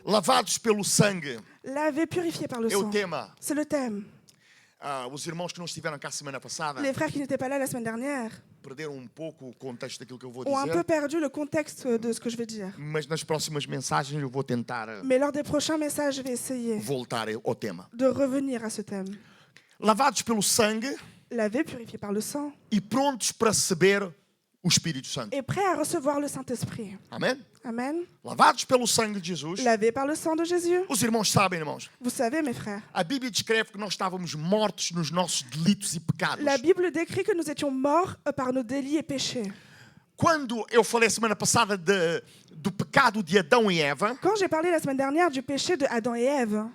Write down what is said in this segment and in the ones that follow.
Lavados pelo sangue. Lavé, purifié par le É o sang. tema. C'est le thème. Os irmãos que não estiveram cá semana passada Les frères qui n'étaient pas là la semaine dernière perderam um pouco o contexto daquilo que eu vou ont un peu dizer. perdu le contexte de ce que je vais dire. Mas nas próximas mensagens eu vou tentar Mais lors des prochains messages, je vais essayer voltar ao tema. de revenir à ce thème. Lavados pelo sangue Lavé, purifié par le sang, e prontos para receber o Espírito Santo. et prêt à recevoir le Saint-Esprit. Amém? Amen. Lavados pelo sangue de Jesus. Lavé par le sang de Jésus. Os irmãos sabem, irmãos, Vous savez, mes frères, a Bíblia descreve que nós estávamos mortos nos nossos delitos e pecados. la Bible décrit que nous étions morts par nos délits et péchés. Quando eu falei semana passada do pecado de Adão e Eva, Quand j'ai parlé la semaine dernière du péché de Adam et Ève,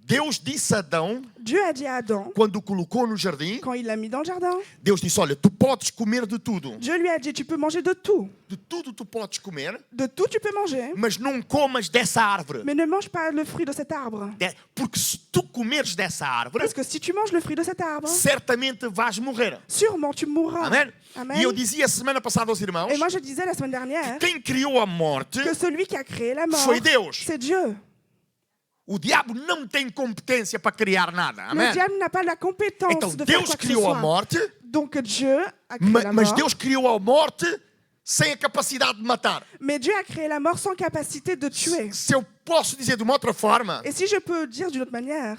Deus disse a Adão, Dieu a dit à Adam, quando o colocou no jardim, quand il l'a mis dans le jardin, Deus disse, olha, tu podes comer de tudo. Dieu lui a dit, tu peux manger de tout. De tudo tu podes comer, De tout, tu peux manger. mas não comas dessa árvore. Mais ne mange pas le fruit de cet arbre. Porque se tu comeres dessa árvore, Parce que si tu manges le fruit de cet arbre, certamente vais morrer. sûrement tu mourras. Amém? Amen. E eu dizia semana passada aos irmãos, Et moi, je disais la semaine dernière quem criou a morte que celui qui a créé la mort, foi Deus. c'est Dieu. O diabo não tem competência para criar nada. Le Amém? diable n'a pas la compétence Então de faire Deus quoi que ce criou a soit. morte, Donc Dieu a créé la mas mort. Deus criou a morte sem a capacidade de matar. Mais Dieu a créé la mort sans capacité de tuer. Se eu posso dizer de uma outra forma, Et si je peux dire d'une autre manière,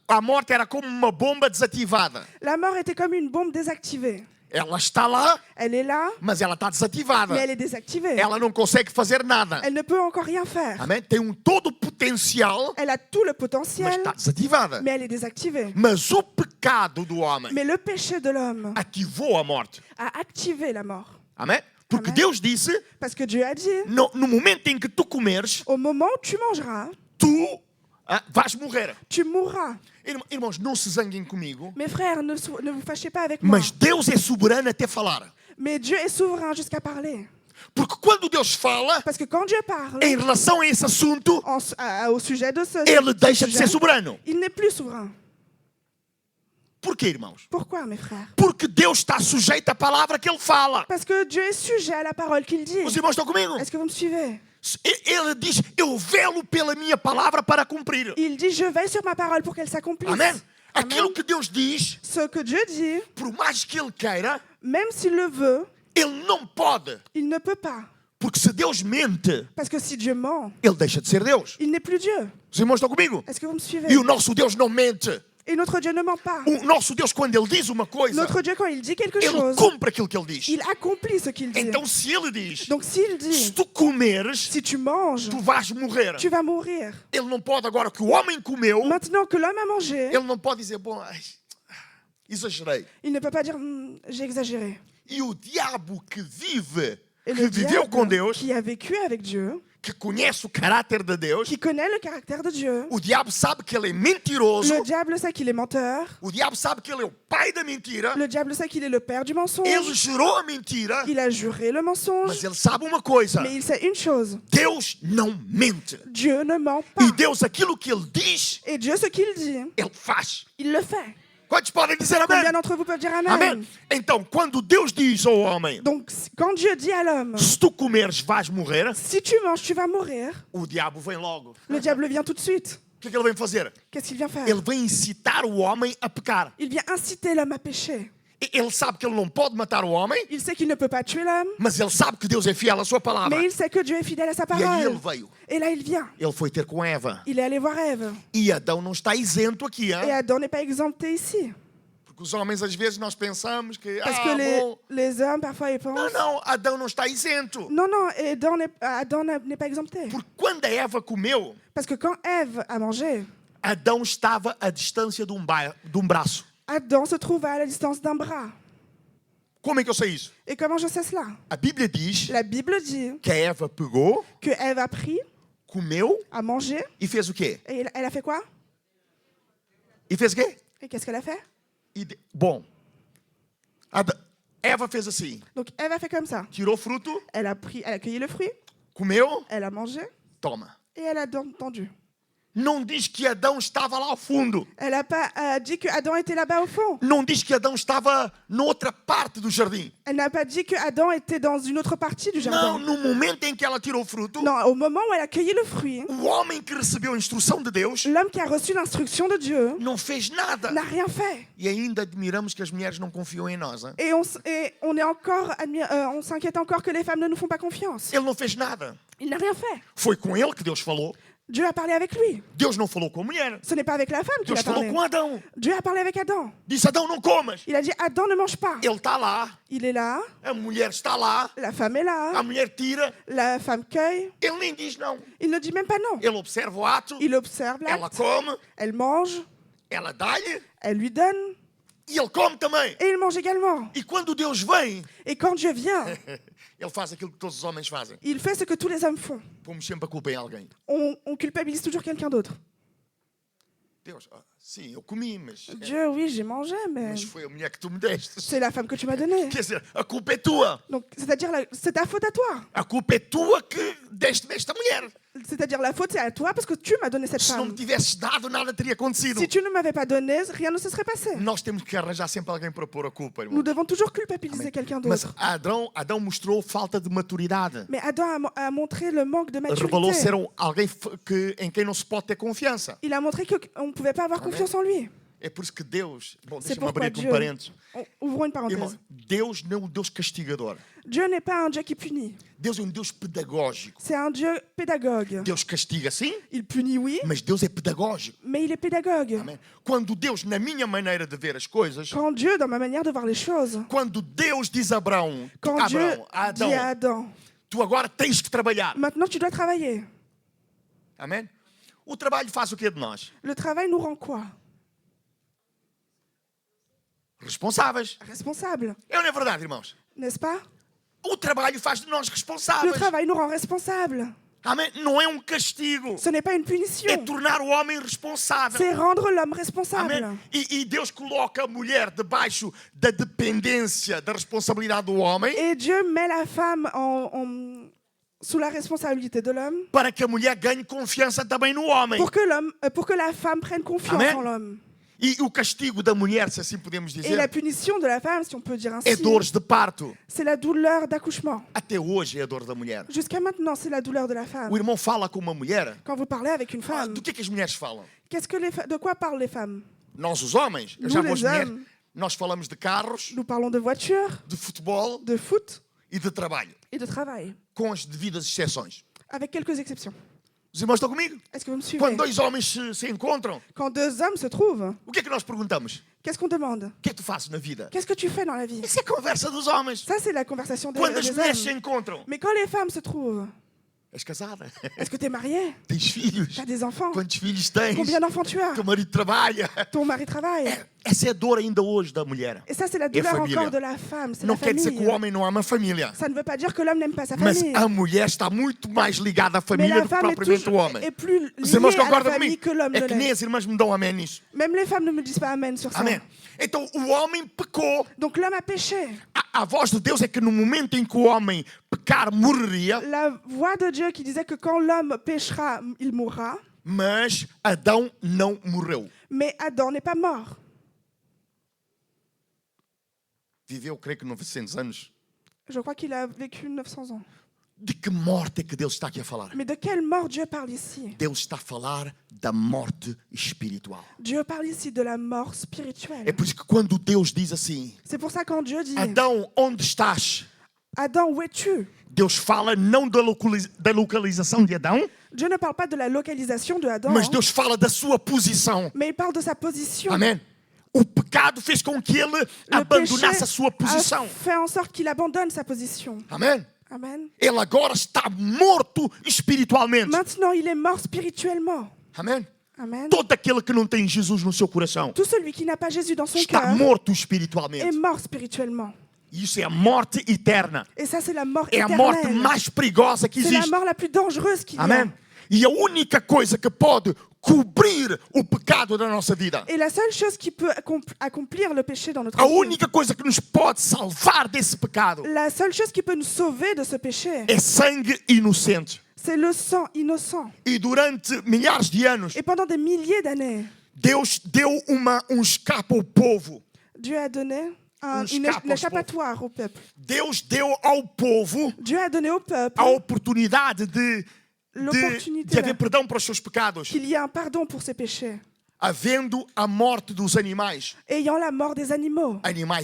a morte era como uma bomba desativada. la mort était comme une bombe désactivée. Ela está lá, Elle est là, mas ela está desativada. mais elle est désactivée. Ela não consegue fazer nada. Elle ne peut encore rien faire. Amém? Tem todo o potencial, Elle a tout le mas potentiel, está desativada. mais elle est désactivée. Mas o pecado do homem Mais le péché de l'homme ativou a morte. a activé la mort. Amém? Porque Amém. Deus disse, Parce que Dieu a dit, no momento em que tu comeres, au moment où tu mangeras, tu vais morrer. tu mourras. Irmãos, não se zanguem comigo, Mes frères, ne vous fâchez pas avec moi. mas Deus é soberano até falar. Mais Dieu est souverain jusqu'à parler. Porque quando Deus fala Parce que quand Dieu parle em relação a esse assunto, au sujet de ce ele deixa de sujet, ser soberano. il n'est plus souverain. Porquê, irmãos? Pourquoi, mes frères? Porque Deus está sujeito à palavra que ele fala. Parce que Dieu est sujet à la parole qu'il dit. Os irmãos estão comigo? Est-ce que vous me suivez? Ele diz, eu velo pela minha palavra para cumprir. Il dit, je veille sur ma parole pour qu'elle s'accomplisse. Amém? Amen. Aquilo que Deus diz, Ce que Dieu dit, por mais que ele queira, même s'il le veut, ele não pode. il ne peut pas. Porque se Deus mente, Parce que si Dieu ment, ele deixa de ser Deus. il n'est plus Dieu. Os irmãos estão comigo? Est-ce que vous me suivez? E o nosso Deus não mente. Et notre Dieu ne ment pas. O nosso Deus, quando ele diz uma coisa, Notre Dieu, quand il dit quelque ele chose, cumpre aquilo que ele diz. il accomplit ce qu'il dit. Então, se ele diz, Donc s'il se dit, tu comeres, si tu manges, tu vais morrer. tu vas mourir. Ele não pode, agora que o homem comeu, Maintenant que l'homme a mangé, ele não pode dizer, bom, exagerei. il ne peut pas dire j'ai exagéré. E o diabo que vive, Et que le viveu com diable Deus, qui a vécu avec Dieu, que conhece o caráter de Deus, qui connaît le caractère de Dieu, o diabo sabe que ele é mentiroso, le diable sait qu'il est menteur, o diabo sabe que ele é o pai da mentira, le diable sait qu'il est le père du mensonge, ele gerou a mentira, il a juré le mas mensonge, ele sabe uma coisa, mais il sait une chose, Deus não mente. Dieu ne ment pas. E Deus, aquilo que ele diz, Et Dieu, ce qu'il dit, ele faz. il le fait. Quantos podem dizer Combien amém? d'entre vous peuvent dire Amen? Amém? Então, quando Deus diz ao homem, Donc, quand Dieu dit à l'homme, se tu comeres vais morrer, si tu manges, tu vas mourir, o diabo vem logo. le diable vient tout de suite. O que é que ele vem fazer? Qu'est-ce qu'il vient faire? Ele vem incitar o homem a pecar. Il vient inciter l'homme à pécher. Ele sabe que ele não pode matar o homem, Il sait qu'il ne peut pas tuer l'homme, mas ele sabe que Deus é fiel à sua palavra. mais il sait que Dieu est fidèle à sa E aí ele parole. veio. Et là, il vient. Ele foi ter com Eva. Il est allé voir Ève. E Adão não está isento aqui, hein? Et Adam n'est pas exempté ici. Porque os homens, às vezes, nós pensamos que... Parce que bom. les hommes, parfois, ils Não, pensent... não, Adão não está isento. Non, non, Adam n'est pas exempté. Porque quando a Eva comeu, Parce que quand Ève a mangé, Adão estava à distância de um braço. Adam se trouve à la distance d'un bras. Como é que eu sei isso? Et comment je sais cela? A Bíblia diz La Bible dit que a Eva pegou, que Ève a pris, comeu a mangé, e fez o quê? et elle a fait quoi? E fez o quê? Et qu'est-ce qu'elle a fait? Bom, Eva fez assim. Donc Ève a fait comme ça. Tirou o fruto, Elle a cueilli le fruit, comeu, elle a mangé, toma. et elle a tendu. Não diz que Adão estava lá ao fundo. Elle n'a pas dit que Adam était là-bas au fond. Não diz que Adão estava noutra parte do jardim. Elle n'a pas dit que Adam était dans une autre partie du Não, jardin. no momento em que ela tirou o fruto, Non, au moment où elle a cueilli le fruit, o homem que recebeu a instrução de Deus l'homme qui a reçu l'instruction de Dieu não fez nada. n'a rien fait. E ainda admiramos que as mulheres não confiam em nós. Hein? Et on s'inquiète encore que les femmes ne nous font pas confiance. Ele não fez nada. Il n'a rien fait. Foi com ele que Deus falou. Dieu a parlé avec lui. Deus não falou com a mulher. Ce n'est pas avec la femme qu'il Deus a falou parlé. com Adão. Dieu a parlé avec Adam. Disse, Adão, não comas. Il a dit, Adam, ne mange pas. Ele está lá. Il est là, A mulher está lá. la femme est A là, mulher tira. la femme cueille. Ele nem diz não. Il ne dit même pas non. Ele observa o ato. Il observe Ela l'acte, come. elle mange, Ela dá-lhe. elle lui donne, E ele come também. et il mange également. E quando Deus vem, Et quand Dieu vient, ele faz aquilo que todos os homens fazem. il fait ce que tous les hommes font. Pomos sempre a culpa em alguém. On culpabilise toujours quelqu'un d'autre. Deus, sim, eu comi, mas Dieu, oui, j'ai mangé, mais foi a mulher que tu me deste. c'est la femme que tu m'as donnée. Quer dizer, a culpa é tua. Donc, c'est-à-dire, c'est ta faute à toi. A culpa é tua que deste-me esta mulher. C'est-à-dire, la faute, c'est à toi parce que tu m'as donné cette Se não me femme. tivesses dado, nada teria acontecido. Si tu ne m'avais pas donné, rien ne se serait passé. Nós temos que arranjar sempre alguém para pôr a culpa, irmão. Nous devons toujours culpabiliser quelqu'un Mas d'autre. Adão mostrou falta de maturidade. Mais Adam a montré le manque de Revelou maturité. ser alguém em quem não se pode ter confiança. Il a montré qu'on ne pouvait pas avoir confiance en lui. É por isso que Deus... Bom, C'est deixa-me pourquoi abrir aqui Dieu... parênteses. Ouvrons une Irmão, parenthèse. Deus não é um Deus castigador. Dieu n'est pas un Dieu qui punit. Deus é um Deus pedagógico. C'est un Dieu pédagogue. Deus castiga, sim, Il punit, oui, mas Deus é pedagógico. mais il est pédagogue. Amém? Quando Deus, na minha maneira de ver as coisas, Quand Dieu, dans ma manière de voir les choses, quando Deus diz a Abraão, quand Dieu a dit à Adão, Adam, tu agora tens que trabalhar. maintenant tu dois travailler. Amém? O trabalho faz o quê de nós? Le travail nous rend quoi? Responsáveis. Responsables, É ou não é verdade, irmãos? n'est-ce pas? O trabalho faz de nós Le responsáveis. travail nous rend responsables. Amém? Não é um castigo. Ce n'est pas une É punition, tornar o homem responsável. c'est rendre l'homme responsable. Amém? E Deus coloca a mulher debaixo da dependência, da responsabilidade do homem, Et Dieu met la femme sous la responsabilité de l'homme para que a mulher ganhe confiança também no homem. pour que la femme prenne confiance Amen. en l'homme. E o castigo da mulher, se assim podemos Et la dizer, punition de la femme, si on peut dire é ainsi, dores de parto. c'est la douleur d'accouchement. Até hoje é a dor da mulher. Jusqu'à maintenant, c'est la douleur de la femme. O irmão fala com uma mulher. Quand vous parlez avec une femme, Do que as mulheres falam? de quoi parlent les femmes? Nós, os homens, eu Nous, já vou les às mulheres, hommes. nós falamos de carros, Nous parlons de voiture, de futebol de foot e de trabalho, et de travail, com as devidas exceções. avec quelques exceptions. Os irmãos estão comigo? Est-ce que vous me suivez? Quando dois homens se encontram, Quand deux hommes se trouvent, o que é que nós perguntamos? qu'est-ce qu'on demande? O que é que tu fazes na vida? Qu'est-ce que tu fais dans la vie? Essa é a conversa dos homens. Ça, c'est la conversation des Quando as mulheres se hommes. encontram, Mais quand les femmes se trouvent, és casada? est-ce que tu es marié? Tens filhos? Tu as des enfants? Quantos filhos tens? Combien d'enfants tu as? Teu marido trabalha? Ton mari travaille. Essa é a dor ainda hoje da mulher. Et ça, c'est la douleur família. encore de la femme, c'est Não la quer dizer que famille. o homem não ama a família. Ça ne veut pas dire que l'homme n'aime pas sa Mas famille. a mulher está muito mais ligada à Mais família la do que femme propriamente o homem. est plus Os irmãos liée à la concordam famille comigo? que l'homme É ne que nem l'est. as irmãs me dão amém nisso. Même les femmes ne me disent pas amen sur ça. Amém. Então o homem pecou. Donc l'homme a péché. A voz de Deus é que no momento em que o homem pecar, morreria. La voix de Dieu qui disait que quand l'homme péchera, il mourra. Mas Adão não morreu. Mais Adam n'est pas mort. Viveu, creio que 900 anos. Je crois qu'il a vécu 900 ans. De que morte é que Deus está aqui a falar? Mais de quelle mort Dieu parle ici? Deus está a falar da morte espiritual. Dieu parle ici de la mort É spirituelle. por isso que quando Deus diz assim, C'est pour ça quand Dieu dit Adão, onde estás? Adam, où es-tu? Deus fala não da localização de Adão, Dieu ne parle pas de la localisation de Adam, mas Deus fala da sua posição. mais il parle de sa position. Amém? O pecado fez com que ele Le abandonasse a péché sua posição. a fait en sorte qu'il abandonne sa position. Amém? Amen. Ele agora está morto espiritualmente. Maintenant, il est mort spirituellement. Amém? Amen. Todo aquele que não tem Jesus no seu coração Tout celui qui n'a pas Jésus dans son está cœur morto est espiritualmente. mort spirituellement. E isso é a morte eterna. Et ça, c'est la mort É a morte éternelle. mais perigosa que C'est la existe. mort la plus dangereuse qu'il y a. Amém? E a única coisa que pode cobrir o pecado da nossa vida. Et la seule chose qui peut accomplir le péché dans notre A vie, única coisa que nos pode salvar desse pecado la seule chose qui peut nous sauver de ce péché, é sangue inocente. c'est le sang innocent. E durante milhares de anos, Et pendant des milliers d'années, Deus deu escape ao povo. Dieu a donné escape une aos échappatoire au peuple. Deus deu ao povo Dieu a donné au peuple a oportunidade de l'opportunité haver perdão para os seus pecados, qu'il y ait un pardon pour ses péchés, havendo a morte dos animais, ayant la mort des animaux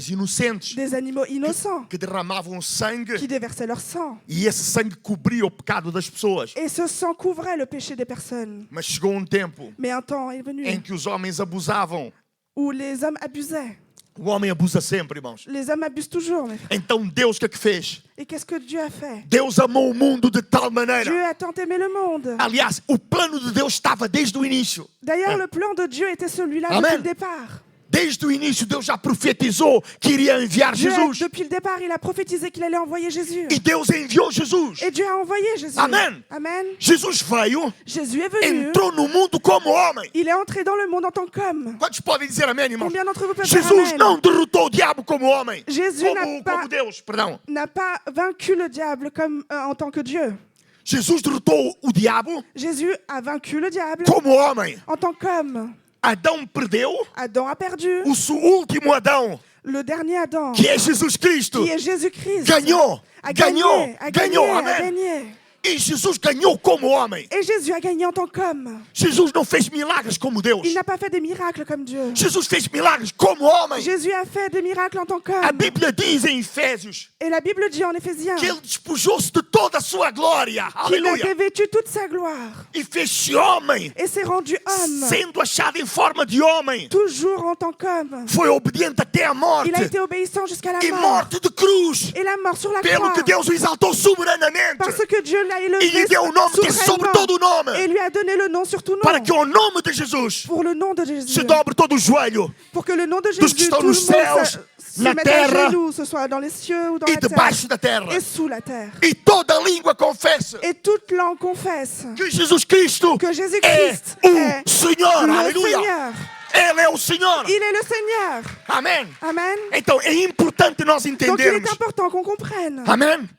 inocentes, des animaux innocents que derramavam sangue, qui déversaient leur sang. e esse sangue cobria o pecado das pessoas. Et ce sang couvrait le péché des personnes. Mas chegou tempo Mais un temps est venu em que os homens abusavam. où les hommes abusaient. O homem abusa sempre, irmãos. Les hommes abusent toujours, mes frères. Então Deus o que fez? Et qu'est-ce que Dieu a fait? Deus amou o mundo de tal maneira. Dieu a tant aimé le monde. Aliás, o plano de Deus estava desde o início. D'ailleurs, le plan de Dieu était celui-là Amen. depuis le départ. Desde o início, Deus já profetizou que iria enviar Dieu, Jesus. depuis le départ, il a prophétisé qu'il allait envoyer Jésus. E Deus enviou Jesus. Et Dieu a envoyé Jésus. Amen. Amen. Jesus veio, Jésus est venu. entrou no mundo como homem. Il est entré dans le monde en tant qu'homme. Quantos podem dizer amém, irmãos? Combien d'entre vous peuvent dire Jesus amen? não derrotou o diabo como homem. Jésus n'a pas- Como Deus, perdão. N'a pas vaincu le diable comme en tant que Dieu. Jesus derrotou o diabo Jésus a vaincu le diable como homem. en tant qu'homme. Adão perdeu, Adam a perdu. o último Adão, Le dernier Adam, que é Jesus Cristo, qui est Jésus-Christ, ganhou, a gagné, ganhou, a ganhou, gagné, a amém. gagné. E Jesus ganhou como homem. Et Jésus a gagné en tant qu'homme. Jesus não fez milagres como Deus. Il n'a pas fait des miracles comme Dieu. Jesus fez milagres como homem. Jésus a fait des miracles en tant A qu'homme. Bíblia diz em Efésios Et la Bible dit en Éphésiens que ele despojou-se de toda a sua glória. qu'il a Aleluia. revêtu toute sa gloire E fez-se homem, et s'est rendu homme, sendo achado em forma de homem. toujours en tant qu'homme. Foi obediente até a morte. Il a été obéissant jusqu'à la E mort. morte de cruz. Et la mort sur la Pelo croix. que Deus o exaltou soberanamente. Parce que Dieu l'a E élevé lhe deu o nome que é sobre todo o souverainement nome. et lui a donné le nom sur tout nom. Para que ao nome de Jesus Pour le nom de se Jésus. dobre todo o joelho. Pour que le nom de Dos que Jésus, estão tout le nos monde céus, se na mette à terra genoux, ce soit dans les cieux ou dans e la terre. debaixo da terra. Et sous la terre. E toda língua confessa Et toute langue confesse que Jesus Cristo que é Jésus-Christ o est Senhor. le Aleluia. Seigneur. Ele é o Senhor. Il est le Seigneur. Amém. Amen. Então é importante nós Donc il est entendermos. important qu'on comprenne Amém.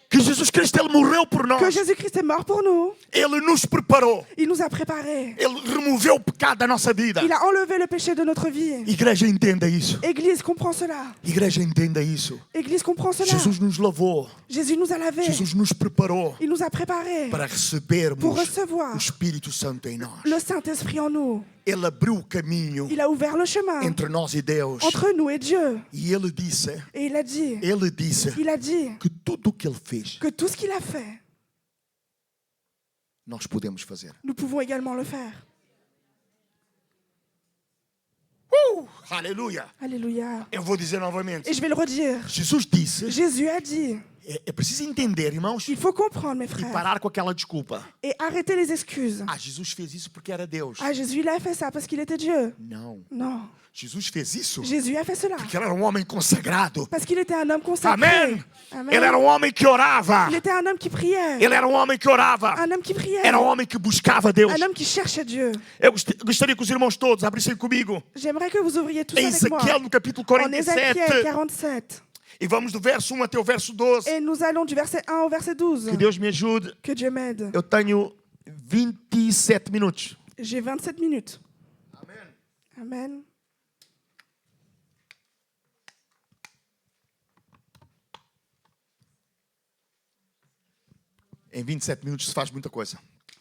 Que Jesus Cristo ele morreu por nós. que Jésus-Christ est mort pour nous. Ele nos preparou. Il nous a préparés. Ele removeu o pecado da nossa vida. Il a enlevé le péché de notre vie. Igreja, entenda isso. Église, comprends cela. Igreja, entenda isso. Église, comprends cela. Jesus nos lavou. Jésus nous a lavés. Jesus nos preparou Il nous a préparés para recebermos pour recevoir o Espírito Santo em nós. le Saint-Esprit en nous. Ele abriu o caminho Il a ouvert le chemin entre nós e Deus. entre nous et Dieu. E ele disse Et il a dit que tudo o que ele fez, que tout ce qu'il a fait, nós podemos fazer. nous pouvons également le faire. Aleluia! Alléluia. Eu vou dizer novamente. Et je vais le redire. Jesus disse, Jésus a dit, é preciso entender, irmãos, il faut comprendre, mes e frères, parar com aquela desculpa. et arrêter les excuses. Ah, Jesus fez isso porque era Deus. Ah, Jésus, il a fait ça parce qu'il était Dieu. Não. Non. Jesus fez isso Jésus a fait cela porque ele era um homem consagrado. parce qu'il était un homme consacré. Amém. Amen. Ele era um homem que orava. Il était un homme qui priait. Ele era um homem que orava. Un homme qui priait. Era um homem que buscava Deus. Un homme qui cherchait Dieu. Eu gostaria que os irmãos todos abrissem comigo J'aimerais que vous ouvriez tous em avec moi Ezequiel, no capítulo en Ézéchiel 47. 47. E vamos do verso 1 até o verso 12. Et nous allons du verset 1 au verset 12. Que Deus me ajude. Que Dieu m'aide. Eu tenho 27 minutos. J'ai 27 minutes. Amém. Amen. Em 27 minutos se faz muita coisa.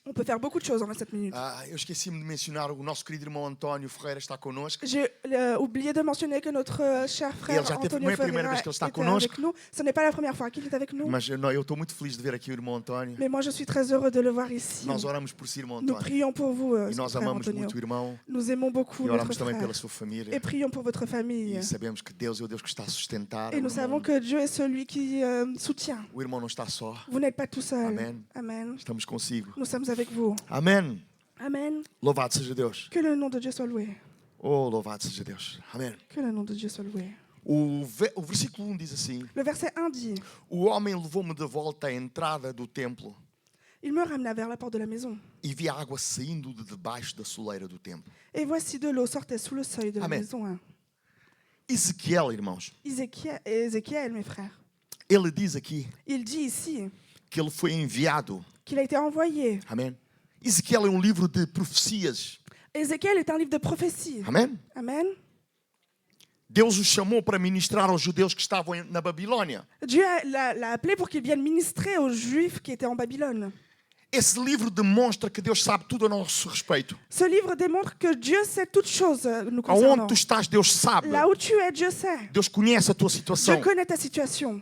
On peut faire beaucoup de choses en 27 minutes. Eu esqueci-me de mencionar o nosso querido irmão António Ferreira está connosco. J'ai oublié de mentionner que notre cher frère Ele já teve- Antonio não é a primeira Ferreira vez que ele está était conosco. avec nous. Ce n'est pas la première fois qu'il est avec nous. Mas eu estou muito feliz de ver aqui o irmão António. Mais moi, je suis très heureux de le voir ici. Nós oramos por si, irmão Nous António. prions pour vous, E nós frère amamos Antonio. muito o irmão. Nous aimons beaucoup E notre oramos também frère. pela sua família. Et prions pour votre famille. E sabemos que Deus é o Deus que está a sustentar. Et nous savons que Dieu est celui qui soutient. O irmão não está só. Vous n'êtes pas tout seul. Amen. Amen. Estamos consigo. Nous sommes avec vous. Amém. Amen. Louvado seja Deus. Que le nom de Dieu soit loué. Oh, louvado seja Deus. Amém. Que le nom de Dieu soit loué. O versículo 1 diz assim: Le verset 1 dit, O homem levou-me de volta à entrada do templo. Il me ramena vers la porte de la maison. e vi a água saindo de debaixo da soleira do templo. Et voici de l'eau sortait sous le seuil de la Amen. maison. Hein. Ezequiel, irmãos, Ézéchiel, mes frères, ele diz aqui il dit ici que ele foi enviado. qu'il a été envoyé. Amém? Ezequiel é um livro de profecias. Ézéchiel est un livre de prophétie. Amém? Amen. Deus o chamou para ministrar aos judeus que estavam na Babilônia. Dieu l'a appelé pour qu'il vienne ministrer aux Juifs qui étaient en Babylone. Esse livro demonstra que Deus sabe tudo a nosso respeito. Ce livre démontre que Dieu sait toutes choses nous concernant. Aonde tu estás, Deus sabe. Là où tu es, Dieu sait. Deus conhece a tua situação. Dieu connaît ta situation.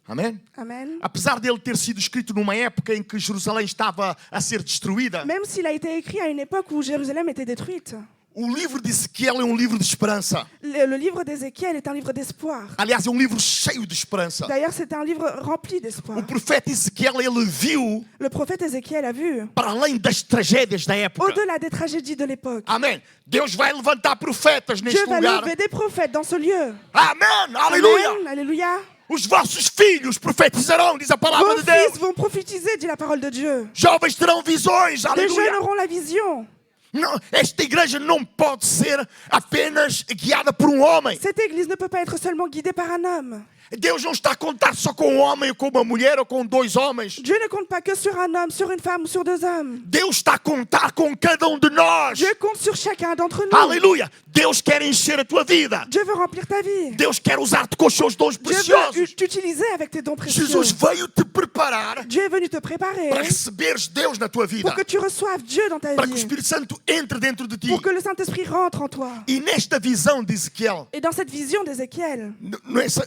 Amém? Amen. Apesar dele ter sido escrito numa época em que Jerusalém estava a ser destruída, Même s'il a été écrit à une époque où Jérusalem était détruite, o livro de Ezequiel é um livro de esperança. le livre d'Ézéchiel est un livre d'espoir. Aliás, é um livro cheio de esperança. D'ailleurs, c'est un livre rempli d'espoir. O profeta Ezequiel, ele viu Le prophète Ézéchiel a vu, para além das tragédias da época. au-delà des tragédies de l'époque, Amém. Deus vai levantar profetas neste Dieu va lugar. lever des prophètes dans ce lieu. Amém. Aleluia. Amen. Alléluia. Os vossos filhos profetizarão, diz a palavra Vos de Deus. fils vont prophétiser, dit la parole de Dieu. Jovens terão visões. Les jeunes Aleluia. auront la vision. Não, esta igreja não pode ser apenas guiada por um homem. Cette église ne peut pas être seulement guidée par un homme. Deus não está a contar só com um homem, ou com uma mulher, ou com dois homens. Dieu ne compte pas que sur un homme, sur une femme ou sur deux hommes. Deus está a contar com cada um de nós. Dieu compte sur chacun d'entre nous. Aleluia. Deus quer encher a tua vida. Dieu veut remplir ta vie. Deus quer usar-te com os seus dons Dieu veut preciosos. t'utiliser avec tes dons précieux. Jesus veio te preparar Dieu est venu te préparer para receberes Deus na tua vida. pour que tu reçoives Dieu dans ta Para que o vie. Espírito Santo entre dentro de ti. Pour que le Saint-Esprit rentre en toi. E nesta visão de Ezequiel, Et dans cette vision d'Ézéchiel,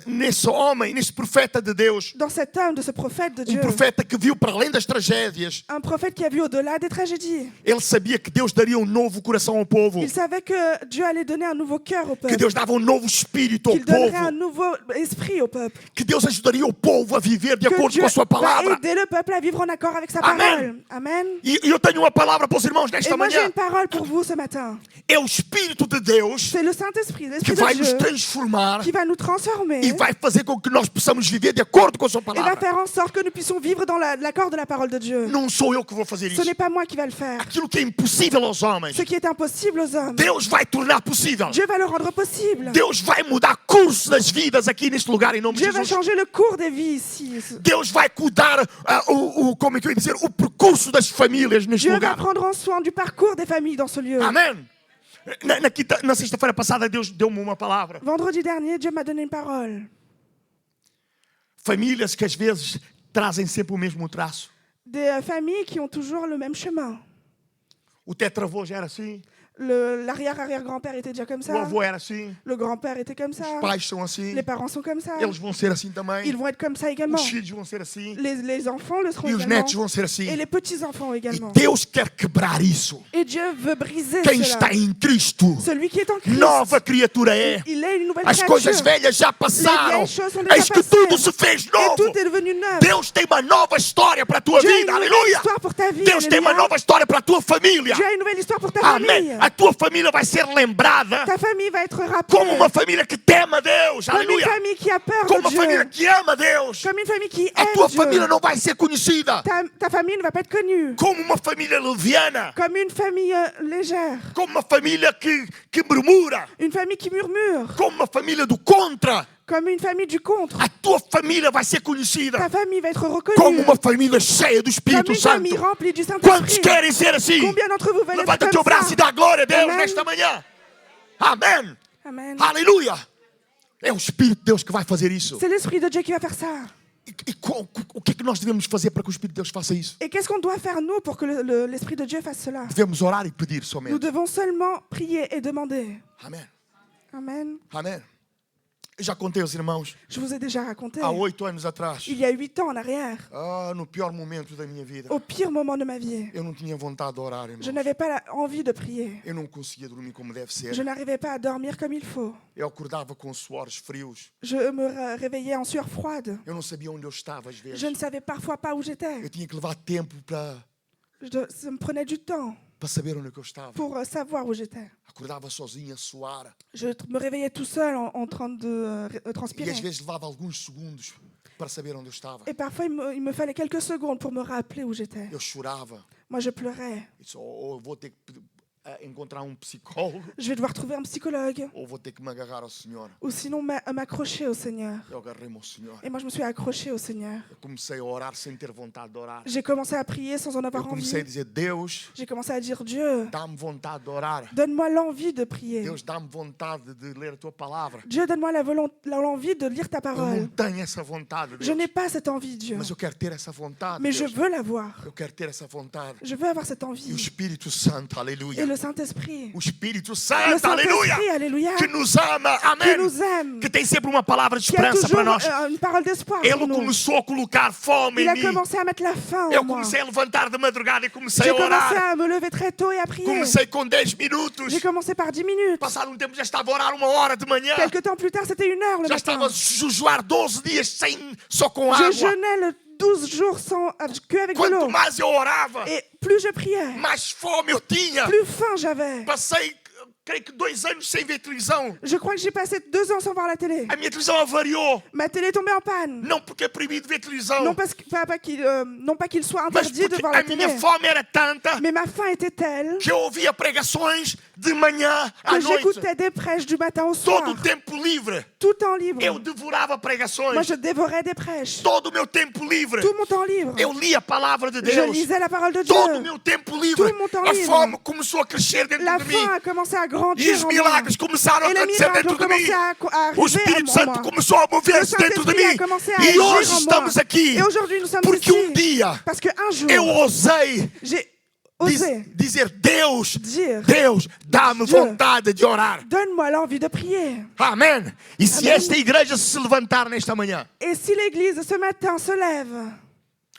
nesse homem, nesse profeta de Deus, dans cet homme, de ce prophète de Dieu, profeta que viu para além das tragédias, un prophète qui a vu au-delà des tragédies. ele sabia que Deus daria um novo coração ao povo, Il savait que Dieu allait donner un nouveau cœur au que peuple, Deus dava um novo espírito ao qu'il donnerait un povo, nouveau esprit au peuple, que Deus ajudaria o povo a viver de que acordo Dieu com a sua va palavra. aider le peuple à vivre en accord avec sa Amen. parole. Amen. E eu tenho uma palavra para os irmãos Et nesta moi j'ai manhã. une parole pour vous ce matin. É o Espírito de Deus C'est le Saint-Esprit, que l'Esprit vai de nos Dieu, transformar qui va nous transformer e vai fazer com que nós possamos viver de acordo com a sua et va palavra. faire en sorte que nous puissions vivre dans l'accord de la parole de Dieu. Não sou eu que vou fazer Ce isso. n'est pas moi qui va le faire. Aquilo que é impossível aos homens, Ce qui est impossible aux hommes, Deus vai tornar possível. Dieu va le rendre possible. Deus vai mudar curso das vidas aqui neste lugar em nome de Dieu va Jesus. changer le cours des vies ici. Deus vai cuidar como é que eu ia dizer, o percurso das famílias neste Dieu va lugar. prendre en soin du parcours des familles dans ce lieu. Amém. Na sexta-feira passada Deus deu-me uma palavra. Vendredi dernier, Dieu m'a donné une parole. Famílias que às vezes trazem sempre o mesmo traço. Des familles qui ont toujours le même chemin. O tetravô já era assim, L'arrière-arrière-grand-père était déjà comme o ça. avô era assim, Le grand-père était comme ça. os pais são assim, Les parents sont comme ça. eles vão ser assim também. Ils vont être comme ça également. Os filhos vão ser assim Les enfants le seront e os également. netos vão ser assim. Et les petits-enfants E également. Deus quer quebrar isso. Et Dieu veut briser Quem cela. está em Cristo, Celui qui est en Christ, nova criatura é. il est une nouvelle As coisas créature. velhas já Les passaram. vieilles choses sont déjà Eis que passées. tudo se fez Et novo. tout est devenu neuf. Deus tem uma nova história para a tua Dieu a une vida. nouvelle Aleluia. histoire pour ta vie. Deus tem uma Alléluia. nova história para a tua família. Dieu a une nouvelle histoire pour ta Amém. famille. A tua família vai ser lembrada Ta famille va être como rappelée uma família que teme a Deus. comme une Aleluia. famille qui a peur Como de uma família Dieu. que ama Deus. Comme une famille qui A aime tua Dieu. família não vai ser conhecida Ta famille ne va pas être connue como uma família leviana, comme une famille légère. como uma família que murmura, Une famille qui murmure. como uma família do contra. Comme une famille du contre. A tua família vai ser conhecida Ta famille va être como reconnue uma família cheia do comme Espírito une Santo. famille remplie du Quantos Saint-Esprit. querem ser assim? Combien d'entre vous veulent être Levanta teu comme braço e ça? dá glória a Deus Amém. nesta manhã. Amém. Amen. Aleluia. É o Espírito de Deus que vai fazer isso. C'est l'Esprit de Dieu qui va faire ça. O que é que nós devemos fazer para que o Espírito de Deus faça isso? Et qu'est-ce qu'on doit faire, nous, pour que l'Esprit de Dieu fasse cela? Devemos orar e pedir Nous somente. devons seulement prier et demander. Amém. Amen. Amém. Eu já contei aos irmãos, Je vous ai déjà raconté, há 8 anos atrás, il y a 8 ans en arrière, no pior momento da minha vida, au pire moment de ma vie, eu não tinha vontade de orar, je irmãos. n'avais pas envie de prier. Eu não conseguia dormir como deve Je ser. n'arrivais pas à dormir comme il faut. Eu acordava com suores frios. Je me réveillais en sueur froide. Eu não sabia onde eu estava às vezes. Je ne savais parfois pas où j'étais. Eu tinha que levar tempo para Ça me prenait du temps saber onde é que eu estava. pour savoir où j'étais. Acordava sozinho a suar. Je me réveillais tout seul en train de E transpirer. às vezes levava alguns segundos para saber onde eu estava. Et parfois, il me fallait quelques secondes pour me rappeler où j'étais. Eu chorava. Moi, je pleurais. Eu disse, ou eu vou ter que encontrar um psicólogo, Je vais devoir trouver un psychologue. ou vou ter que me agarrar ao Senhor. Ou sinon m'accrocher au Seigneur. Eu agarrei-me ao Senhor. Et moi, je me suis accrochée au Seigneur. Eu comecei a orar sem ter vontade de orar. J'ai commencé à prier sans en Eu avoir comecei a envie. dizer, Deus, J'ai commencé à dire, Dieu, dá-me vontade de orar. donne-moi l'envie de prier. Deus, dá-me vontade de ler a Tua palavra. Dieu, donne-moi l'envie de lire ta Eu não parole. tenho essa vontade, Je Deus. n'ai pas cette envie, Dieu. Mas eu quero ter essa vontade, Mais je Deus. veux l'avoir. Eu quero ter essa vontade. Je veux avoir cette E o envie. Espírito Santo, Et aleluia. le Saint-Esprit. O Espírito Le Santo, aleluia. Saint-Esprit, alléluia. Que nos ama, Qui amém. nous aime. Que tem sempre uma palavra de Qui a esperança toujours para nós. une parole d'espoir pour Ele nous. começou a colocar fome Il em a mim. commencé à mettre la faim en Eu moi. comecei a levantar de madrugada e comecei J'ai a commencé orar. à me lever très tôt et à prier. Comecei com 10 minutos. J'ai commencé par 10 minutes. Passado um tempo já estava a orar 1 hora de manhã. Quelques temps plus tard, c'était 1 heure le Já matin. estava a jejuar 12 dias só com Je água. jeûnais le 12 jours que avec de Quanto l'eau. mais eu orava, Et plus je priais, mais fome eu tinha. plus faim j'avais. Passei, creio que 2 anos sem ver televisão. Je crois que j'ai passé 2 ans sans voir la télé. A minha televisão avariou. Ma télé est tombée en panne. Não porque é proibido ver televisão, Non pas qu'il soit mas interdit de porque voir la a télé. minha fome era tanta Mais ma faim était telle que eu ouvia pregações de manhã à que noite. j'écoutais des prêches du matin au soir. Todo o tempo livre. Tout temps libre. Eu devorava Moi, pregações. je dévorais des prêches. Todo o meu tempo livre. Tout mon temps libre. Eu lia a palavra de Je Deus. lisais la parole de Dieu. Todo o meu tempo livre. Tout mon temps A livre. fome começou a crescer dentro La de mim. faim a commencé à E grandir os en moi. milagres começaram a Et les acontecer miracles dentro ont de mim. commencé à O arriver Espírito en Santo moi. começou a mover-se Le dentro de Saint-Esprit a mim. commencé à E agir hoje en estamos moi. aqui Et aujourd'hui, nous sommes porque ici. dia Parce qu'un jour, eu ousei j'ai osé dizer, Deus, dire, Deus, dá-me Dieu. vontade de orar. donne-moi l'envie de prier. Amém. E se Amém. esta igreja se levantar nesta manhã, Et si l'Église ce matin se lève,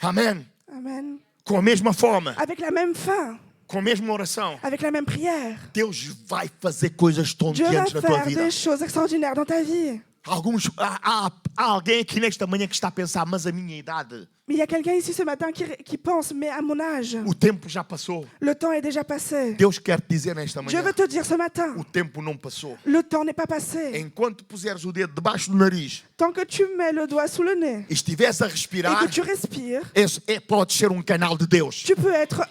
amém, amen, com a mesma fome, avec la même faim, com a mesma oração, avec la même prière, Deus vai fazer coisas Dieu va tonteantes na tua faire vida. des choses extraordinaires dans ta vie. Há alguém aqui nesta manhã que está a pensar, mas a minha idade, Mais il y a quelqu'un ici ce matin qui pense, mais à mon âge, o tempo já passou. le temps est déjà passé. Deus quer te dizer nesta Je manhã, veux te dire ce matin, o tempo não passou. le temps n'est pas passé. Enquanto puseres o dedo debaixo do nariz Tant que tu mets le doigt sous le nez e estiveres a et respirar, que tu respires, pode ser um canal de Deus. tu peux être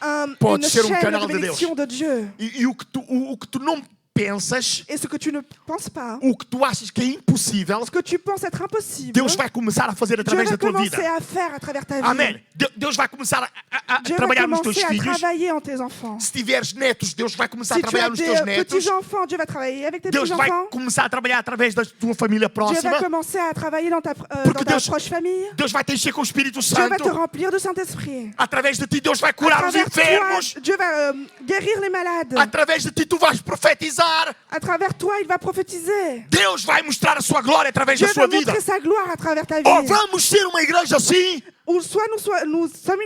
Pode une ser chaîne canal de de Deus. bénédiction de Dieu. E o que tu não pensas, Et ce que tu ne penses pas, o que tu achas que é impossível, ce que tu penses être impossible, Deus vai começar a fazer Dieu através va da tua vida. commencer à faire à travers ta vie. Amém. Deus vai começar a Dieu va trabalhar nos teus commencer à filhos. travailler en tes enfants. Se tiveres netos, Deus vai começar a Si tu trabalhar as nos des teus netos. petits-enfants, Dieu va travailler avec tes Deus vai petits-enfants. começar a trabalhar através da tua família Dieu próxima. va commencer à travailler dans ta Porque Deus- proche famille. Deus vai te encher com o Espírito Dieu va te Santo. remplir de Saint-Esprit. Através de ti, Deus vai À curar os travers toi, enfermos. Dieu va guérir les malades. Através de ti, tu vais profetizar. À travers toi, il va prophétiser. Deus vai mostrar a sua glória através Dieu da va sua vida. montrer sa gloire à travers ta Ou vie. vamos ser uma igreja assim, Ou soit nous sommes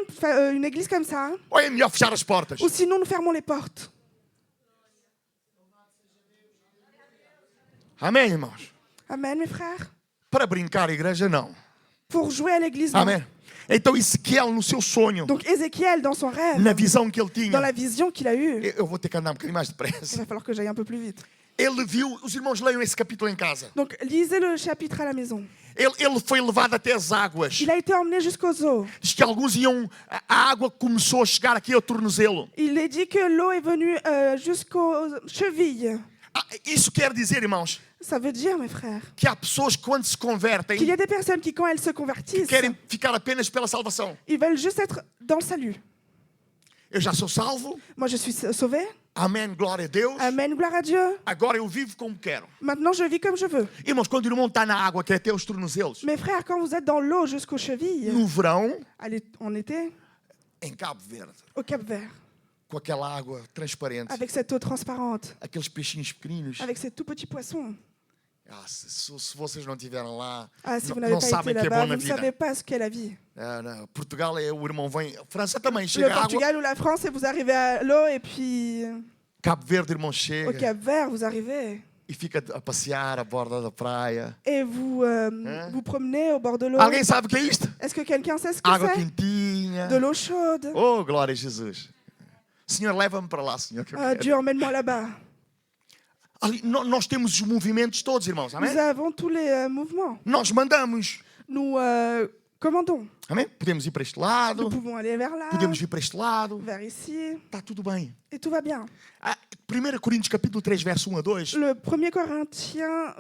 une église comme ça, ou é melhor fechar as portas. ou sinon nous fermons les portes. Amém, irmãos? Amen, mes frères. Para brincar, igreja, não. Pour jouer à l'église, non. Amém. Então, Ezequiel, no seu sonho, Donc Ézéchiel, dans son rêve, na visão que ele dans tinha, la vision qu'il a eue, eu vou ter que andar um bocadinho mais il depressa. va falloir que j'aille un peu plus vite. Ele viu, os irmãos leiam esse capítulo em casa. Donc lisez le chapitre à la maison. Ele foi levado até as águas. Il a été emmené jusqu'aux eaux. Diz que alguns iam, a água começou a chegar aqui ao tornozelo. Il est dit que l'eau est venue jusqu'aux chevilles. Isso quer dizer, irmãos, Ça veut dire, mes frères, que há pessoas que quando se qu'il y convertem, a des personnes qui, quand elles se convertissent, querem ficar apenas pela salvação. ils veulent juste être dans le salut. Eu já sou salvo. Moi, je suis sauvé. Amém, glória a Deus. Amen, gloire à Dieu. Agora eu vivo como quero. Maintenant, je vis comme je veux. Irmãos, quando o irmão está na água, que é até os tornozelos, Mes frères, quand vous êtes dans l'eau jusqu'aux chevilles, no verão, en été, em Cabo Verde, au Cap Vert, com aquela água transparente, avec cette eau transparente, aqueles peixinhos pequeninos. avec ces tout petits poissons. Se vocês não estiveram lá, Ah, si vous não, n'avez não pas été sabem que é là-bas, bom vous na ne vida. savez pas ce qu'est la vie. Não, Portugal é o irmão vem. França também Le chega a água. Portugal ou la France, et vous arrivez à l'eau, et puis Cabo Verde, irmão au chega Cap Vert, vous arrivez. e fica a passear à borda da praia. Et vous vous promenez au bord de l'eau. Alguém sabe o que é isto? Est-ce que quelqu'un sait ce que Água c'est? quentinha. De l'eau chaude. Oh, glória a Jesus. Senhor, leva-me para lá, Senhor. Que eu quero. Dieu, emmène-moi là-bas. Ali, nós temos os movimentos todos, irmãos. Amém? Nous avons tous les mouvements. Nós mandamos. nous commandons. Amém? Podemos ir para este Nous lado, pouvons aller vers là, podemos vir para este lado. vers ici, Está tudo bem. et tout va bien. 1 Coríntios capítulo 3, verso 1 a 2, Le 1er Corinthiens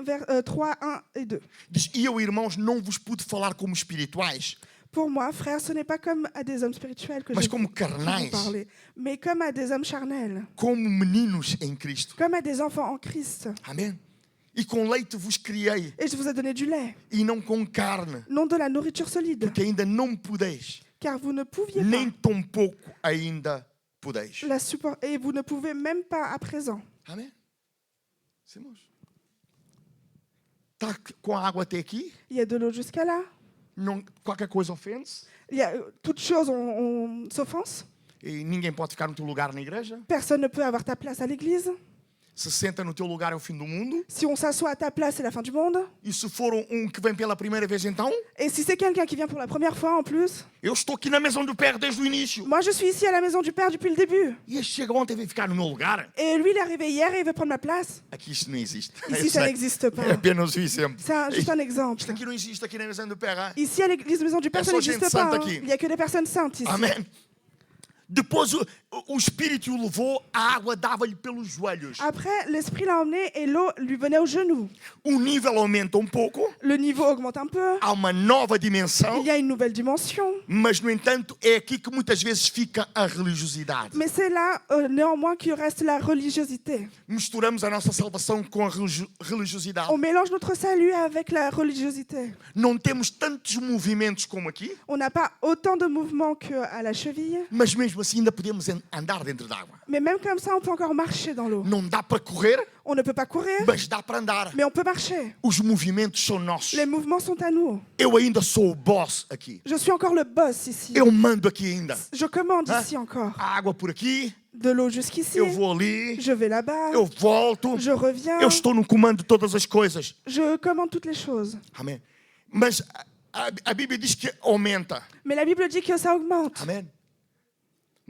3, 1 et 2. diz: E eu, irmãos, não vos pude falar como espirituais, Pour moi, frère, ce n'est pas comme à des hommes spirituels que mas je como vous carnais, parler, mais comme à des hommes charnels, como meninos em Cristo. comme à des enfants en Christ. Amém? E com leite vos criei, Et je vous ai donné du lait, e não com carne, non de la nourriture solide, que ainda não podeis, car vous ne pouviez nem pas tampouco ainda podeis. la supporter, et vous ne pouvez même pas à présent. Amém? Irmãos, está com a água até aqui? Il y a de l'eau jusqu'à là. Não, qualquer coisa ofende-se? Il y a, toute chose, on s'offense. E ninguém pode ficar no teu lugar na igreja? Personne ne peut avoir ta place à l'église. Se senta no teu lugar é o fim do mundo? Si on s'assoit à ta place, c'est la fin du monde. E se for que vem pela primeira vez então? Et si c'est quelqu'un qui vient pour la première fois en plus, Eu estou aqui na maison do Père desde o início. moi je suis ici à la maison du Père depuis le début. E este chega ontem e veio ficar no meu lugar? Et lui, il est arrivé hier et il veut prendre ma place. Aqui isto não existe. Ici, ça n'existe pas. É apenas o exemplo. C'est juste un exemple. Isto aqui não existe aqui na maison do Père. Hein? Ici, à l'église Maison du Père, ça só gente n'existe pas. santa Hein. aqui. Il n'y a que des personnes saintes ici. Amém. Depois o Espírito o levou, a água dava-lhe pelos joelhos. Après, l'esprit l'a emmené et l'eau lui venait aux genoux. O nível aumenta pouco, Le niveau augmente un peu. há uma nova dimensão, Il y a une nouvelle dimension. mas, no entanto, é aqui que muitas vezes fica a religiosidade. Mais c'est là, néanmoins, qu'il reste la religiosité. Misturamos a nossa salvação com a religiosidade. On mélange notre salut avec la religiosité. Não temos tantos movimentos como aqui, On n'a pas autant de mouvements qu'à la cheville. mas mesmo assim ainda podemos andar dentro d'água. Mais même comme ça, on peut encore marcher dans l'eau. Não dá para correr, On ne peut pas courir, mas dá para andar. mais on peut marcher. Os movimentos são nossos. Les mouvements sont à nous. Eu ainda sou o boss aqui. Je suis encore le boss ici. Eu mando aqui ainda. Je commande Hein? ici encore. A água por aqui, De l'eau jusqu'ici. eu vou ali, Je vais là-bas. eu volto, Je reviens. eu estou no comando de todas as coisas. Je commande toutes les choses. Amém. Mas a Bíblia diz que aumenta. Mais la Bible dit que ça augmente. Amém.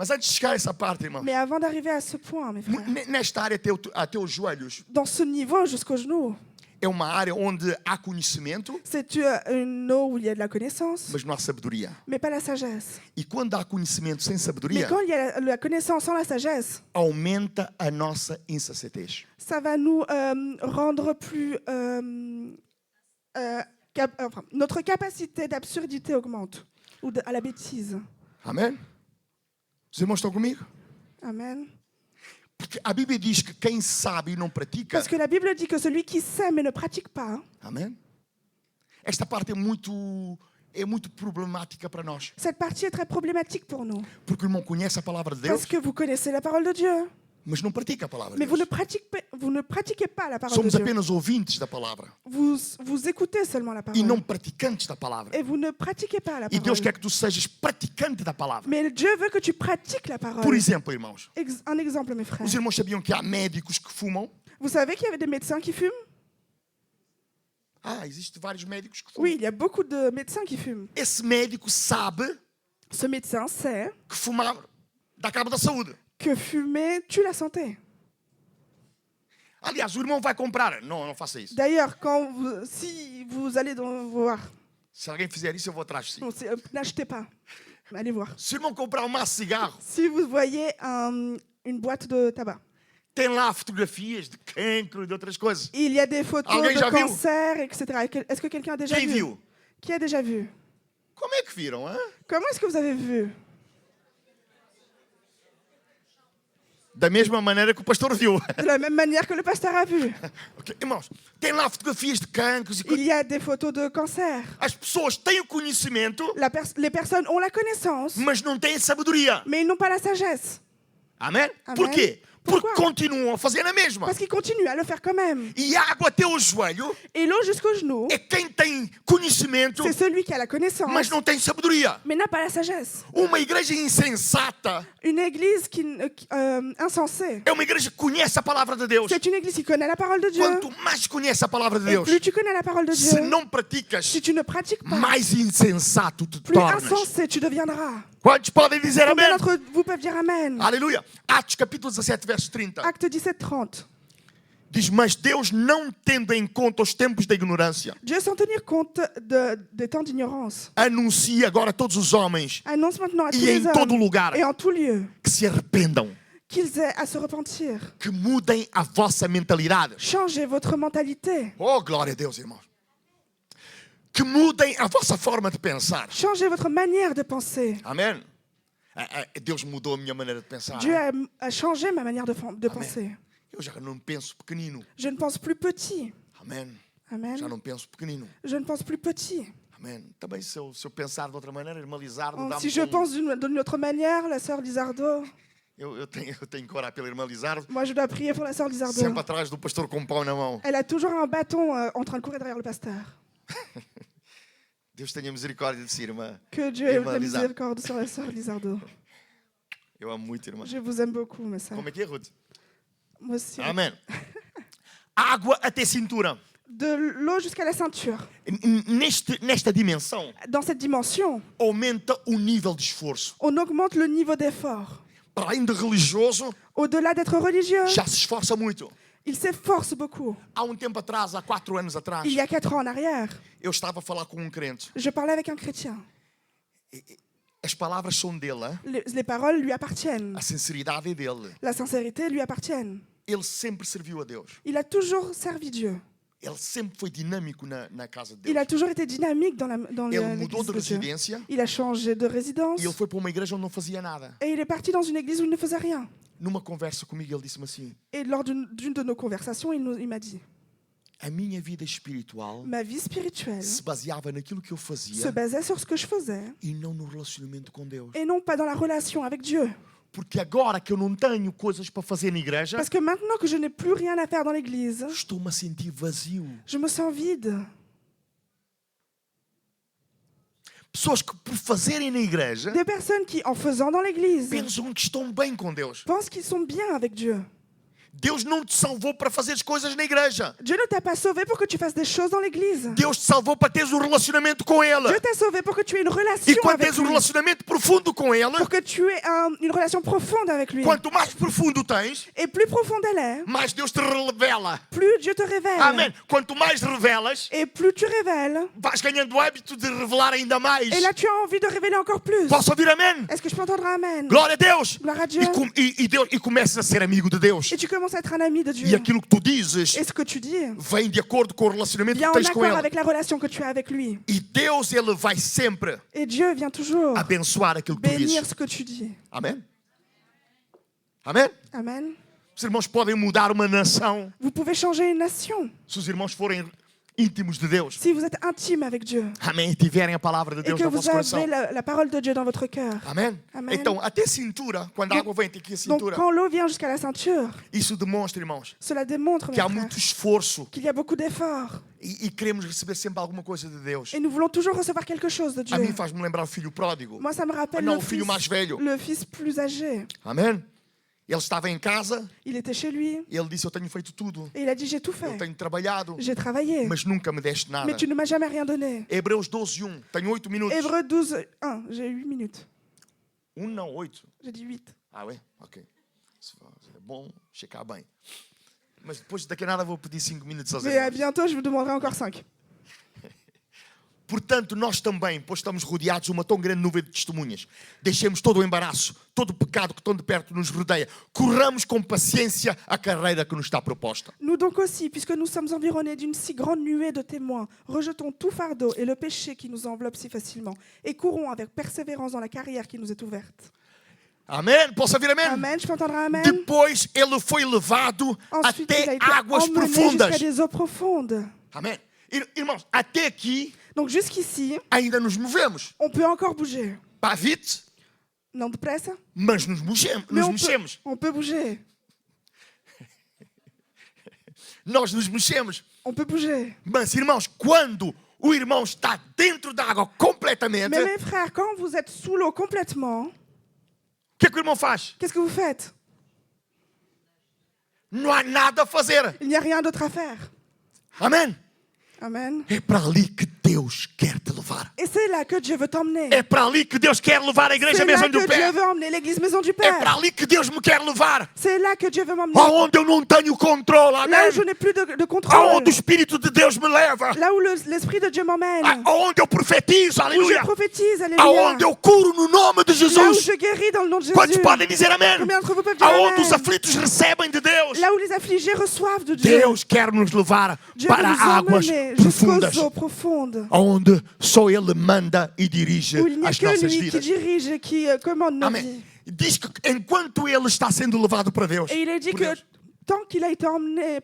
Mas antes de chegar a essa parte, irmão, Mais avant d'arriver à ce point, mes frères, nesta área até os joelhos, dans ce niveau jusqu'aux genoux, é uma área onde há conhecimento, c'est une eau où il y a de la connaissance, mas não há sabedoria. mais pas la sagesse. E quando há conhecimento sem Mais sabedoria, quand il y a la connaissance sans la sagesse, aumenta a nossa insensatez. ça va nous rendre plus... enfin, notre capacité d'absurdité augmente, ou à la bêtise. Amém? Os irmãos estão comigo? Amen. Porque a Bíblia diz que quem sabe e não pratica... Parce que la Bible dit que celui qui sait mais ne pratique pas, Amém? Esta parte é muito problemática para nós. cette partie est très problématique pour nous. Porque o irmão conhece a palavra de Deus, Parce que vous connaissez la parole de Dieu, mas não pratica a palavra de mais vous Deus. ne pratiquez pas la parole de Somos Dieu. apenas ouvintes da palavra Vous écoutez seulement la e parole. não praticantes da palavra. Et vous ne pratiquez pas la E Deus parole. quer que tu sejas praticante da palavra. Mais Dieu veut que tu pratiques la parole. Por exemplo, irmãos, Un exemple, mes frères. os irmãos sabiam que há médicos que fumam? Vous savez qu'il y avait des médecins qui fument? Existem vários médicos que fumam. Oui, il y a beaucoup de médecins qui fument. Esse médico sabe Ce médecin sait que fumar dá cabo da saúde. que fumer tue la santé. Aliás, o irmão vai comprar. Não faça isso. D'ailleurs, si vous allez voir, Se alguém fizer isso, eu vou atrás de si. n'achetez pas. Allez voir. Se o irmão comprar um maço de cigarro, Si vous voyez une boîte de tabac, tem lá fotografias de cancro e de outras coisas. il y a des photos Alguém já de viu? cancer, etc. Est-ce que quelqu'un a déjà Quem vu? viu? Qui a déjà vu? Como é que viram? Hein? Comment est-ce que vous avez vu? Da mesma maneira que o pastor viu. De la même manière que le pasteur a vu. Ok, irmãos, tem lá fotografias de cancros e Il coisas. y a des photos de cancer. As pessoas têm o conhecimento, Les personnes ont la connaissance, mas não têm sabedoria. mais ils n'ont pas la sagesse. Amém? Amém. Por quê? Porque Pourquoi? continuam a fazer a mesma. Parce qu'ils continuent à le faire quand même. E a água até o joelho Et l'eau jusqu'au genou, é quem tem conhecimento, c'est celui qui a la connaissance, mas não tem sabedoria. mais n'a pas la sagesse. Uma igreja insensata Une église insensée, é uma igreja que conhece a palavra de Deus. c'est une église qui connaît la parole de Dieu. Quanto mais conhece a palavra de Et Deus, plus tu connais la parole de se Dieu, não praticas, si tu ne pratiques pas, mais insensato te plus tornas. insensé tu deviendras. Quantos podem dizer Combien amém? d'entre vous peuvent dire Amen? Aleluia. Atos capítulo 17, verso 30. Acte 17, 30. Diz, mas Deus não tendo em conta os tempos da ignorância, Dieu, sans tenir compte des temps d'ignorance, anuncia agora a todos os homens annonce maintenant à tous e les em todo hommes lugar et en tout lieu que se arrependam, qu'ils aient à se repentir. que mudem a vossa mentalidade. Changez votre mentalité. Oh, glória a Deus, irmãos. Que mudem a vossa forma de pensar. Changez votre manière de penser. Amém? Deus mudou a minha maneira de pensar. Dieu a changé ma manière de penser. Eu já não penso pequenino. Je ne pense plus petit. Amém? Amen. Já não penso pequenino. Je ne pense plus petit. Amém? Também se eu pensar de outra maneira, irmã Lizardo, dá-me Si je pense d'une autre manière, la sœur Lizardo, eu tenho que orar pela irmã Lizardo, moi je dois prier pour la sœur Lizardo. sempre atrás do pastor com pão na mão. Elle a toujours un bâton en train de courir derrière le pasteur. Deus tenha misericórdia de si, irmã. Que Dieu ait Irmã la Lizardo. miséricorde sur la sœur Lizardo. Eu amo muito, irmã. Je vous aime beaucoup, ma sœur. Como é que é, Ruth? Moi aussi. Amém. Água até cintura. De l'eau jusqu'à la ceinture. Nesta dimensão, Dans cette dimension, aumenta o nível de esforço. on augmente le niveau d'effort. Para além de religioso, Au-delà d'être religieux, já se esforça muito. il s'efforce beaucoup. Há tempo atrás, há 4 anos atrás, Il y a 4 ans en arrière, eu estava a falar com crente. je parlais avec un chrétien. As palavras são dele, hein? Les paroles lui appartiennent. A sinceridade é dele. La sincérité lui appartiennent. Ele sempre serviu a Deus. Il a toujours servi Dieu. Ele sempre foi dinâmico na casa de Il a Deus. toujours été dynamique dans Ele mudou l'église de de Dieu. residência Il a changé de résidence e ele foi para uma igreja onde não fazia nada. et il est parti dans une église où il ne faisait rien. Numa conversa comigo, ele disse-me assim: Et lors d'une de nos conversations, il m'a dit, a minha vida espiritual ma vie spirituelle se baseava naquilo que eu se fazia basait sur ce que je faisais e não no relacionamento com Deus. et non pas dans la relation avec Dieu. Porque agora que eu não tenho coisas para fazer na igreja, Parce que maintenant que je n'ai plus rien à faire dans l'église, estou-me a sentir vazio. je me sens vide. Pessoas que por fazerem na igreja Des personnes qui, en faisant dans l'église, pensam que estão bem com Deus. pensent qu'ils sont bien avec Dieu. Deus não te salvou para fazer as coisas na igreja. Dieu ne t'a pas sauvé pour que tu fasses des choses dans l'église. Deus te salvou para teres um relacionamento com Ele. Dieu t'a sauvé pour que tu aies une E relation quando avec tens um lui. relacionamento profundo com Ele, Pour que tu aies une relation profonde avec lui. quanto mais profundo tens, Et plus profonde elle est, mais Deus te revela. plus Dieu te révèle. Amém. Quanto mais revelas, Et plus tu révèles, vais ganhando o hábito de revelar ainda mais. et là tu as envie de révéler encore plus. Posso ouvir amém? Est-ce que je peux entendre un amen? Glória a Deus. Gloire à Dieu. E começas a ser amigo de Deus. Et tu commences à être un ami de Dieu. E aquilo que tu dizes Et ce que tu dis vem de acordo com o relacionamento vient que en tens com accord Ele. avec la relation que tu as avec lui. E Deus, Ele vai sempre Et Dieu vient toujours abençoar aquilo que tu bénir dizes. ce que tu dis. Amém? Amém? Amen. Os irmãos podem mudar uma nação Vous pouvez changer une nation se os irmãos forem íntimos de Deus. si vous êtes intime avec Dieu Amém? E tiverem a palavra de et Deus que no vous vosso coração. avez la parole de Dieu dans votre cœur. Amém? Amém. Então, até cintura, quando a água vem até aqui a Donc cintura, quand l'eau vient jusqu'à la ceinture, isso demonstra, irmãos, cela démontre, mes que há frères, muito esforço qu'il y a beaucoup d'efforts. e queremos receber sempre alguma coisa de Deus. Et nous voulons toujours recevoir quelque chose de A mim Dieu. faz-me lembrar o filho pródigo. Moi, ça me rappelle Non, le fils mais velho. le fils plus âgé. Amém? Ele estava em casa Il était chez lui e ele disse: eu tenho feito tudo. et il a dit, j'ai tout Eu fait. tenho trabalhado, J'ai travaillé, mas nunca me deste nada. mais tu ne m'as jamais rien donné. Hebreus 12:1. Tenho 8 minutos. Hébreux 12, 1, j'ai 8 minutes. Não, 8. J'ai dit 8. Ah, é? Ok. É bom checar bem. Mas depois daqui a nada vou pedir 5 minutos aos Mais à irmãos. bientôt, je vous demanderai encore 5. Portanto, nós também, pois estamos rodeados de uma tão grande nuvem de testemunhas, deixemos todo o embaraço, todo o pecado que tão de perto nos rodeia, corramos com paciência a carreira que nos está proposta. Nous donc aussi, puisque nous sommes environnés d'une si grande nuée de témoins, rejetons tout fardeau et le péché qui nous enveloppe si facilement, et courons avec persévérance dans la carrière qui nous est ouverte. Amém? Posso ouvir amém? Amen, je peux entendre un amen. Depois ele foi levado Ensuite, il a até été águas emmené profundas. jusqu'à des eaux profondes. Amém? Irmãos, até aqui Donc jusqu'ici, ainda nos movemos. on peut encore bouger. Pas vite, Non depressa, mas nos mexemos. mais Nos mexemos. on peut bouger. Nós nos mexemos. On peut bouger. Mas, irmãos, quando o irmão está dentro da água completamente, Mais o mes frères, quand vous êtes sous l'eau complètement, que é que o irmão faz? qu'est-ce que vous faites? Não há nada a fazer. Il n'y a rien d'autre à faire. Amém? Amen. É para ali que Deus quer te levar. Et c'est là que Dieu veut t'emmener. É para ali que Deus quer levar a igreja C'est là Maison do que Pé. Dieu veut emmener l'église Maison du É para Père. ali que Deus me quer levar. C'est là que Dieu veut m'emmener. Aonde eu não tenho controle, Là amém? où je n'ai plus de contrôle. Aonde o Espírito de Deus me leva. Là où l'Esprit de Dieu m'emmène. Aonde eu profetizo, Où je aleluia. prophétise, alléluia. Aonde eu curo no nome de Là où Jesus. je guéris dans le nom de Quantos Jésus. podem dizer amém? Combien d'entre vous peuvent dire Aonde os amen? aflitos recebem de Deus. Là où les affligés reçoivent de Dieu. Deus quer nos levar Dieu veut para nous águas emmener profundas, jusqu'aux eaux profondes. onde só Ele manda e dirige Où il n'y a as que nossas lui qui vidas. dirige et qui commande nos vies. Amém. Diz que enquanto Ele está sendo levado para Deus, Et il est dit por que Deus, tant qu'il a été emmené,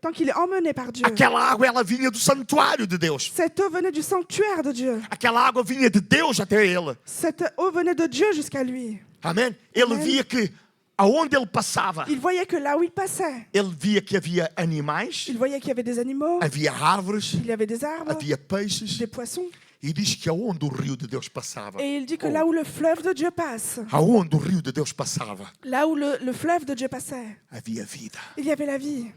tant qu'il est emmené par Dieu, aquela água ela vinha do santuário de Deus. cette eau venait du sanctuaire de Dieu. Aquela água vinha de Deus até Ele. Cette eau venait de Dieu jusqu'à lui. Amém. Ele Amém. via que aonde ele passava, Il voyait que là où il passait, ele via que havia animais, il voyait qu'il y avait des animaux, havia árvores, il y avait des arbres, havia peixes. des poissons. E diz que aonde o rio de Deus passava, Et il dit que là où le fleuve de Dieu passe, aonde o rio de Deus passava, là où le fleuve de Dieu passait, havia vida. il y avait la vie.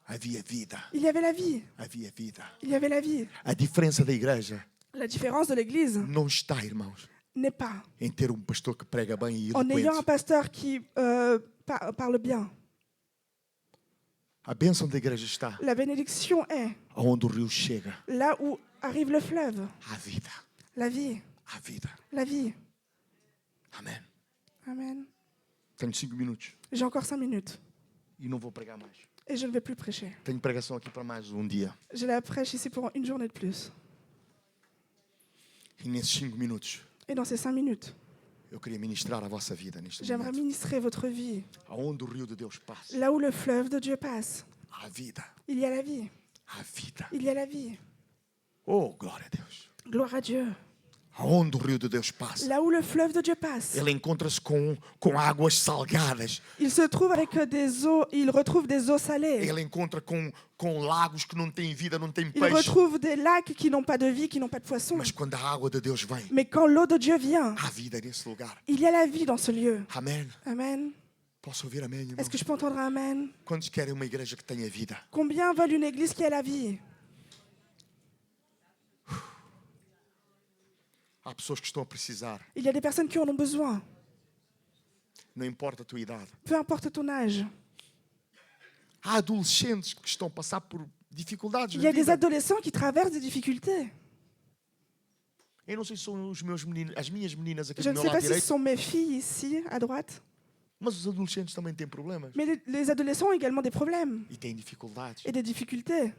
Havia vida. Il y avait la vie. Havia vida. Il y avait la vie. A diferença da igreja La différence de l'Église não está, irmãos, n'est pas em ter um pastor que prega bem e en ayant un eloquente. pasteur qui parle bien. A bênção da igreja está La bénédiction est aonde o rio chega. là où arrive le fleuve. A vida. La vie. A vida. La vie. Amém. Amen. Tenho 5 minutos J'ai encore 5 minutes e não vou pregar mais. et je ne vais plus prêcher. Tenho pregação aqui para mais um dia. J'ai la prêche ici pour une journée de plus. E nesses 5 minutos Et dans ces 5 minutes, eu queria ministrar a vossa vida neste j'aimerais momento. ministrer votre vie. Aonde o rio de Deus passa, Là où le fleuve de Dieu passe, há vida. il y a la vie. Há vida. Il y a la vie. Oh, glória a Deus. Gloire à Dieu. Aonde o rio de Deus passa, Là où le fleuve de Dieu passe, ele encontra-se com águas salgadas. il se trouve avec des eaux, il retrouve des eaux salées. Ele encontra com lagos que não têm vida, não têm Il peixe. retrouve des lacs qui n'ont pas de vie, qui n'ont pas de poissons. Mas quando a água de Deus vem, Mais quand l'eau de Dieu vient, há vida nesse lugar. il y a la vie dans ce lieu. Amém. Amen. Posso ouvir amém, irmão? Est-ce que je peux entendre un amen? Quantos querem uma igreja que tenha vida? Combien veulent une église qui a la vie? Há pessoas que estão a precisar. Il y a des personnes qui en ont besoin, Não importa a tua idade. peu importe ton âge. Há adolescentes que estão a passar por dificuldades Il y na a des vida. adolescents qui traversent des difficultés. Eu não sei se são os meus meninos, as minhas meninas aqui Je do ne meu sais lado pas si ce direito, sont mes filles ici, à droite, mas os adolescentes também têm problemas mais les adolescents ont également des problèmes e têm dificuldades. et des difficultés.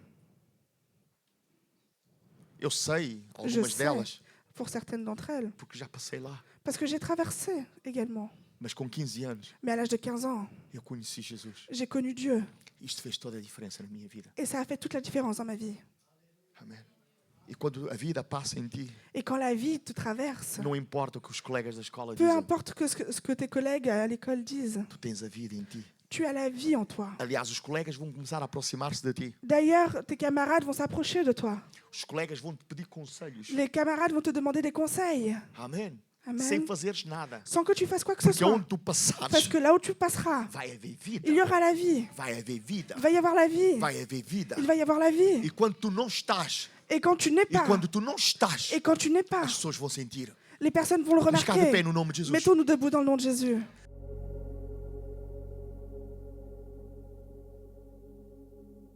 Eu sei Je algumas sais, delas pour certaines d'entre elles, porque já passei lá. parce que j'ai traversé également. Mas com 15 anos Mais à l'âge de 15 ans, eu conheci Jesus. j'ai connu Dieu Isto fez toda a diferença na minha vida. et ça a fait toute la différence dans ma vie. Amém. E quando a vida passa em ti, Et quand la vie te traverse, não importa o que os colegas da escola peu dizem, importe ce que tes collègues à l'école disent, tu tens a vida em ti. tu as la vie en toi. Aliás, os colegas vão começar a aproximar-se de ti. D'ailleurs, tes camarades vont s'approcher de toi. Os colegas vão te pedir conselhos. Les camarades vont te demander des conseils, Amém. Amém. Sem fazeres nada. sans que tu fasses quoi que ce Porque soit. onde tu passares, Parce que là où tu passeras, vai haver vida. il y aura la vie. Vai haver vida. Il va y avoir la vie. Vai haver vida. Il va y avoir la vie. E quando tu não estás, Et quand tu n'es e pas, quando tu não estás, et quand tu n'es pas, as pessoas vão sentir. les personnes vont le Vamos ficar de pé remarquer. no nome de Jesus. Mettons-nous debout dans le nom de Jésus.